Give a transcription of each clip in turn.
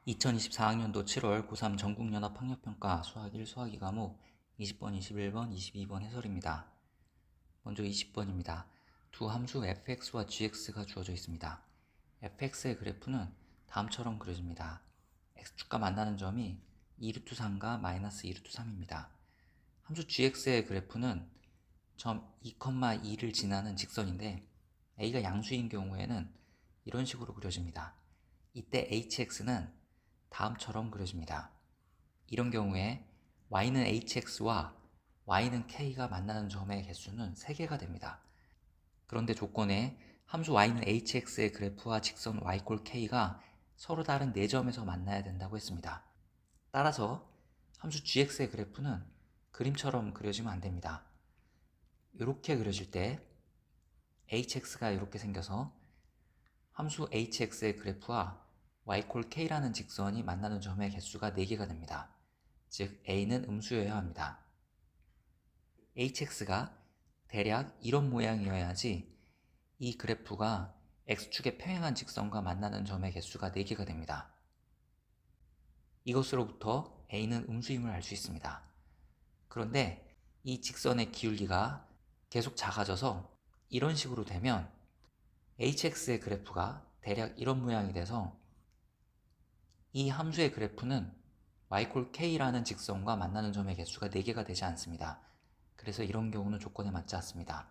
2024학년도 7월 고3 전국연합학력평가 수학 1 수학 2 과목 20번, 21번, 22번 해설입니다. 먼저 20번입니다. 두 함수 fx와 gx가 주어져 있습니다. fx의 그래프는 다음처럼 그려집니다. x축과 만나는 점이 2루트 3과 마이너스 2루트 3입니다. 함수 gx의 그래프는 점 2,2를 지나는 직선인데 a가 양수인 경우에는 이런 식으로 그려집니다. 이때 hx는 다음처럼 그려집니다. 이런 경우에 y는 hx와 y는 k가 만나는 점의 개수는 3개가 됩니다. 그런데 조건에 함수 y는 hx의 그래프와 직선 y=k가 서로 다른 4점에서 만나야 된다고 했습니다. 따라서 함수 gx의 그래프는 그림처럼 그려지면 안 됩니다. 이렇게 그려질 때 hx가 이렇게 생겨서 함수 hx의 그래프와 y=k라는 직선이 만나는 점의 개수가 4개가 됩니다. 즉 a는 음수여야 합니다. hx가 대략 이런 모양이어야지 이 그래프가 x축의 평행한 직선과 만나는 점의 개수가 4개가 됩니다. 이것으로부터 a는 음수임을 알 수 있습니다. 그런데 이 직선의 기울기가 계속 작아져서 이런 식으로 되면 hx의 그래프가 대략 이런 모양이 돼서 이 함수의 그래프는 y=k라는 직선과 만나는 점의 개수가 4개가 되지 않습니다. 그래서 이런 경우는 조건에 맞지 않습니다.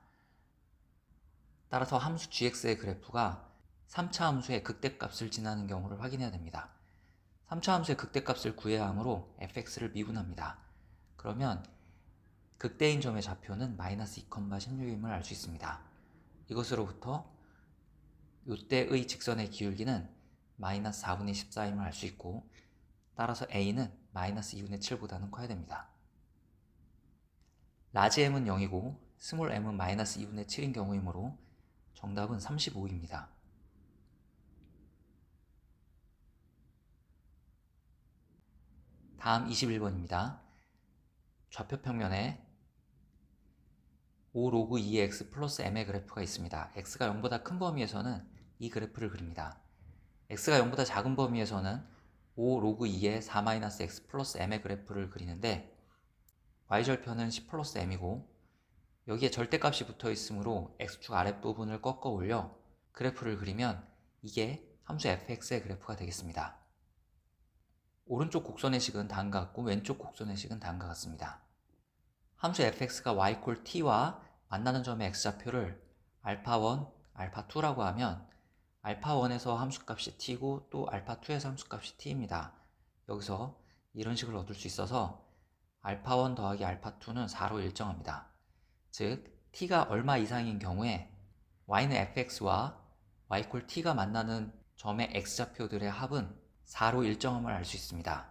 따라서 함수 gx의 그래프가 3차 함수의 극대값을 지나는 경우를 확인해야 됩니다. 3차 함수의 극대값을 구해야 하므로 fx를 미분합니다. 그러면 극대인 점의 좌표는 마이너스 2,16임을 알 수 있습니다. 이것으로부터 이때의 직선의 기울기는 마이너스 4분의 14임을 알 수 있고 따라서 a는 마이너스 2분의 7보다는 커야 됩니다. 라지 m은 0이고 스몰 m은 마이너스 2분의 7인 경우이므로 정답은 35입니다. 다음 21번입니다. 좌표 평면에 5 로그 2x 플러스 m의 그래프가 있습니다. x가 0보다 큰 범위에서는 이 그래프를 그립니다. x가 0보다 작은 범위에서는 5 로그 2의 4-x 플러스 m의 그래프를 그리는데 y절편은 10 플러스 m이고 여기에 절대값이 붙어 있으므로 x축 아랫부분을 꺾어 올려 그래프를 그리면 이게 함수 fx의 그래프가 되겠습니다. 오른쪽 곡선의 식은 다음과 같고 왼쪽 곡선의 식은 다음과 같습니다. 함수 fx가 y=t와 만나는 점의 x좌표를 α1, α2라고 하면 α1에서 함수값이 t고 또 α2에서 함수값이 t입니다. 여기서 이런 식을 얻을 수 있어서 α1 더하기 α2는 4로 일정합니다. 즉 t가 얼마 이상인 경우에 y는 fx와 y=t가 만나는 점의 x좌표들의 합은 4로 일정함을 알 수 있습니다.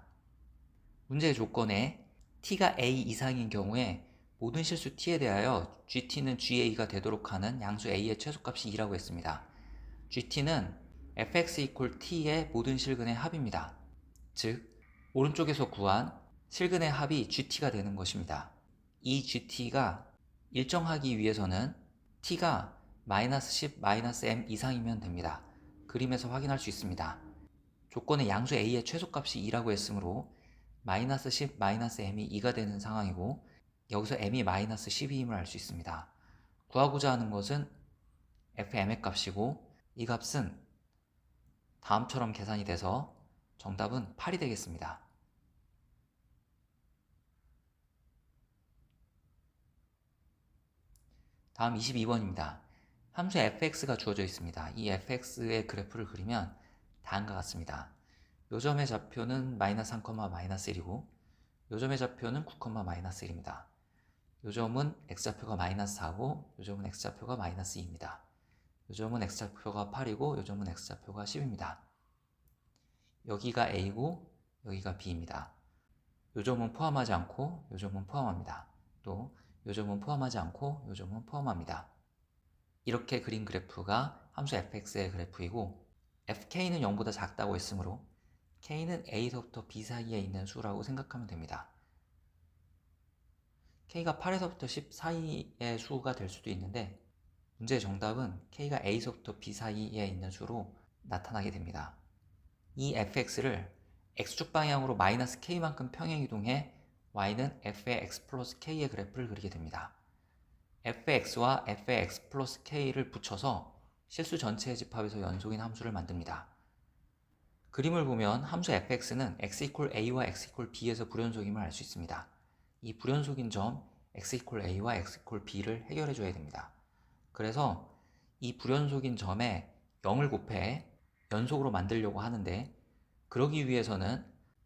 문제의 조건에 t가 a 이상인 경우에 모든 실수 t에 대하여 gt는 ga가 되도록 하는 양수 a의 최소값이 2라고 했습니다. gt는 fx=t의 모든 실근의 합입니다. 즉 오른쪽에서 구한 실근의 합이 gt가 되는 것입니다. 이 gt가 일정하기 위해서는 t가 마이너스 10, 마이너스 m 이상이면 됩니다. 그림에서 확인할 수 있습니다. 조건에 양수 a의 최소값이 2라고 했으므로 마이너스 10, 마이너스 m이 2가 되는 상황이고 여기서 m이 마이너스 12임을 알 수 있습니다. 구하고자 하는 것은 fm의 값이고 이 값은 다음처럼 계산이 돼서 정답은 8이 되겠습니다. 다음 22번입니다. 함수 fx가 주어져 있습니다. 이 fx의 그래프를 그리면 다음과 같습니다. 요 점의 좌표는 마이너스 3, 마이너스 1이고 요 점의 좌표는 9, 마이너스 1입니다. 요 점은 x좌표가 마이너스 4고 요 점은 x좌표가 마이너스 2입니다. 요 점은 x좌표가 8이고 요 점은 x좌표가 10입니다. 여기가 a고 여기가 b입니다. 요 점은 포함하지 않고 요 점은 포함합니다. 또 요 점은 포함하지 않고 요 점은 포함합니다. 이렇게 그린 그래프가 함수 fx의 그래프이고 fk는 0보다 작다고 했으므로 k는 a서부터 b 사이에 있는 수라고 생각하면 됩니다. k가 8에서부터 10 사이의 수가 될 수도 있는데 문제의 정답은 k가 a서부터 b 사이에 있는 수로 나타나게 됩니다. 이 fx를 x축 방향으로 마이너스 k만큼 평행이동해 y는 f의 x 플러스 k의 그래프를 그리게 됩니다. f의 x와 f의 x 플러스 k를 붙여서 실수 전체의 집합에서 연속인 함수를 만듭니다. 그림을 보면 함수 fx는 x 이퀄 a와 x 이퀄 b에서 불연속임을 알 수 있습니다. 이 불연속인 점 x 이퀄 a와 x 이퀄 b를 해결해 줘야 됩니다. 그래서 이 불연속인 점에 0을 곱해 연속으로 만들려고 하는데, 그러기 위해서는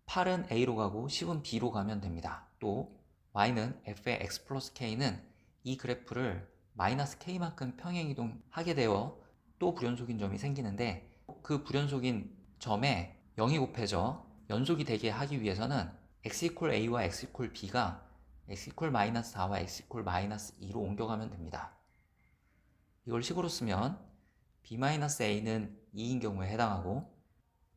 8은 a로 가고 10은 b로 가면 됩니다. 또 y는 f의 x 플러스 k는 이 그래프를 마이너스 k만큼 평행이동하게 되어 또 불연속인 점이 생기는데, 그 불연속인 점에 0이 곱해져 연속이 되게 하기 위해서는 x 이퀄 a와 x 이퀄 b가 x 이퀄 마이너스 4와 x 이퀄 마이너스 2로 옮겨가면 됩니다. 이걸 식으로 쓰면 b-a는 2인 경우에 해당하고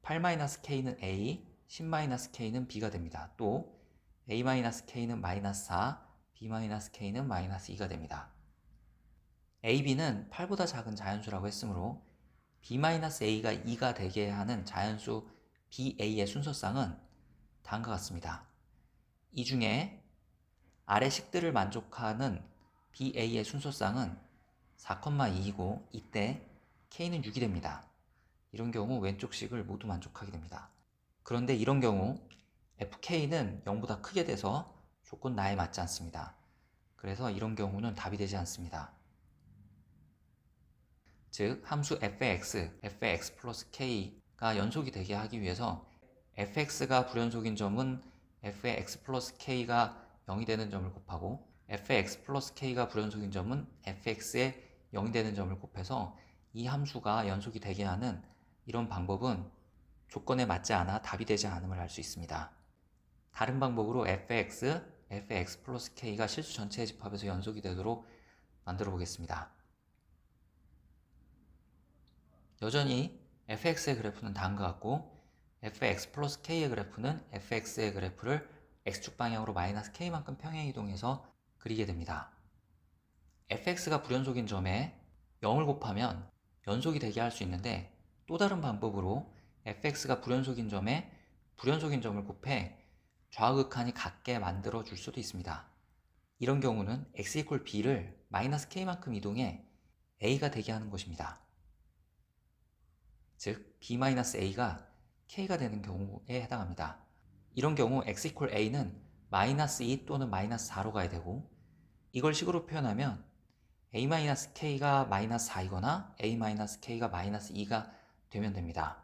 8-k는 a, 10-k는 b가 됩니다. 또 a-k는 마이너스 4, b-k는 마이너스 2가 됩니다. a, b는 8보다 작은 자연수라고 했으므로 b-a가 2가 되게 하는 자연수 ba의 순서쌍은 다음과 같습니다. 이 중에 아래 식들을 만족하는 ba의 순서쌍은 4,2이고 이때 k는 6이 됩니다. 이런 경우 왼쪽 식을 모두 만족하게 됩니다. 그런데 이런 경우 fk는 0보다 크게 돼서 조건 나에 맞지 않습니다. 그래서 이런 경우는 답이 되지 않습니다. 즉 함수 fx, fx 플러스 k가 연속이 되게 하기 위해서 fx가 불연속인 점은 f의 x 플러스 k가 0이 되는 점을 곱하고 f의 x 플러스 k가 불연속인 점은 fx의 0이 되는 점을 곱해서 이 함수가 연속이 되게 하는 이런 방법은 조건에 맞지 않아 답이 되지 않음을 알 수 있습니다. 다른 방법으로 fx, fx 플러스 k가 실수 전체의 집합에서 연속이 되도록 만들어 보겠습니다. 여전히 fx의 그래프는 다음과 같고 fx 플러스 k의 그래프는 fx의 그래프를 x축 방향으로 마이너스 k만큼 평행이동해서 그리게 됩니다. fx가 불연속인 점에 0을 곱하면 연속이 되게 할 수 있는데, 또 다른 방법으로 fx가 불연속인 점에 불연속인 점을 곱해 좌극한이 같게 만들어 줄 수도 있습니다. 이런 경우는 x 이퀄 b를 마이너스 k만큼 이동해 a가 되게 하는 것입니다. 즉 b-a가 k가 되는 경우에 해당합니다. 이런 경우 x 이퀄 a는 마이너스 2 또는 마이너스 4로 가야 되고, 이걸 식으로 표현하면 a-k가 마이너스 4이거나 a-k가 마이너스 2가 되면 됩니다.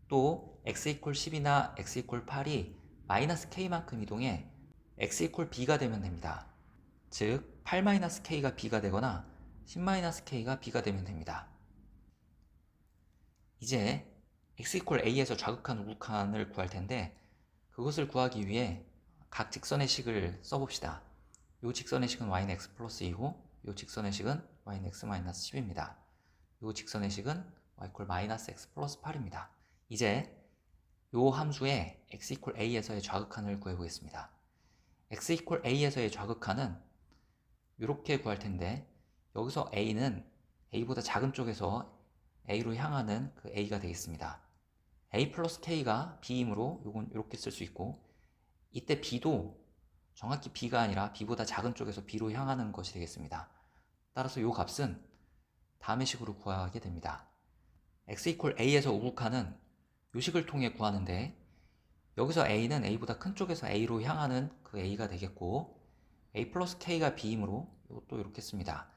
또 x 이퀄 10이나 x 이퀄 8이 마이너스 k만큼 이동해 x 이퀄 b가 되면 됩니다. 즉 8-k가 b가 되거나 10-k가 b가 되면 됩니다. 이제 x 이퀄 a에서 좌극한 우극한을 구할 텐데, 그것을 구하기 위해 각 직선의 식을 써봅시다. 이 직선의 식은 y는 x 플러스 2고 이 직선의 식은 y는 x 마이너스 10입니다. 이 직선의 식은 y 이퀄 마이너스 x 플러스 8입니다. 이제 이 함수의 x 이퀄 a에서의 좌극한을 구해보겠습니다. x 이퀄 a에서의 좌극한은 이렇게 구할 텐데, 여기서 a는 a보다 작은 쪽에서 a로 향하는 그 a가 되겠습니다. a 플러스 k가 b이므로 이건 이렇게 쓸 수 있고, 이때 b도 정확히 b가 아니라 b보다 작은 쪽에서 b로 향하는 것이 되겠습니다. 따라서 이 값은 다음의 식으로 구하게 됩니다. x 이퀄 a에서 우극한은 이 식을 통해 구하는데, 여기서 a는 a보다 큰 쪽에서 a로 향하는 그 a가 되겠고, a 플러스 k가 b이므로 이것도 이렇게 씁니다.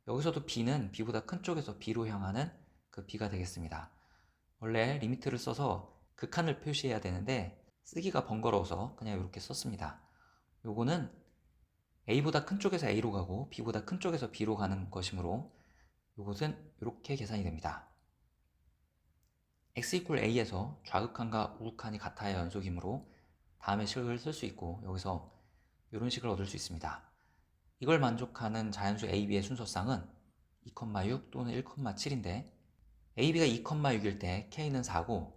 여기서도 b는 b보다 큰 쪽에서 b로 향하는 그 b가 되겠습니다. 원래 리미트를 써서 극한을 표시해야 되는데 쓰기가 번거로워서 그냥 이렇게 썼습니다. 요거는 a보다 큰 쪽에서 a로 가고 b보다 큰 쪽에서 b로 가는 것이므로 요것은 이렇게 계산이 됩니다. x 이퀄 a에서 좌극한과 우극한이 같아야 연속이므로 다음의 식을 쓸 수 있고, 여기서 이런 식을 얻을 수 있습니다. 이걸 만족하는 자연수 ab의 순서쌍은 2,6 또는 1,7인데, ab가 2,6일 때 k는 4고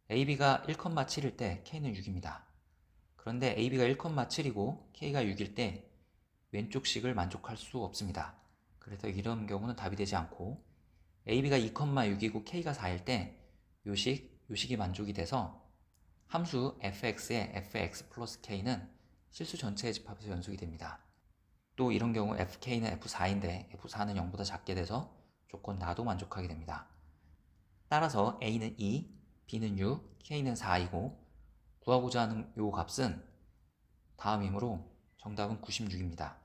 ab가 1,7일 때 k는 6입니다. 그런데 ab가 1,7이고 k가 6일 때 왼쪽 식을 만족할 수 없습니다. 그래서 이런 경우는 답이 되지 않고, ab가 2,6이고 k가 4일 때 요 식이 만족이 돼서 함수 fx의 fx 플러스 k는 실수 전체의 집합에서 연속이 됩니다. 또 이런 경우 fk는 f4인데 f4는 0보다 작게 돼서 조건 나도 만족하게 됩니다. 따라서 a는 2, b는 6, k는 4이고 구하고자 하는 요 값은 다음이므로 정답은 96입니다.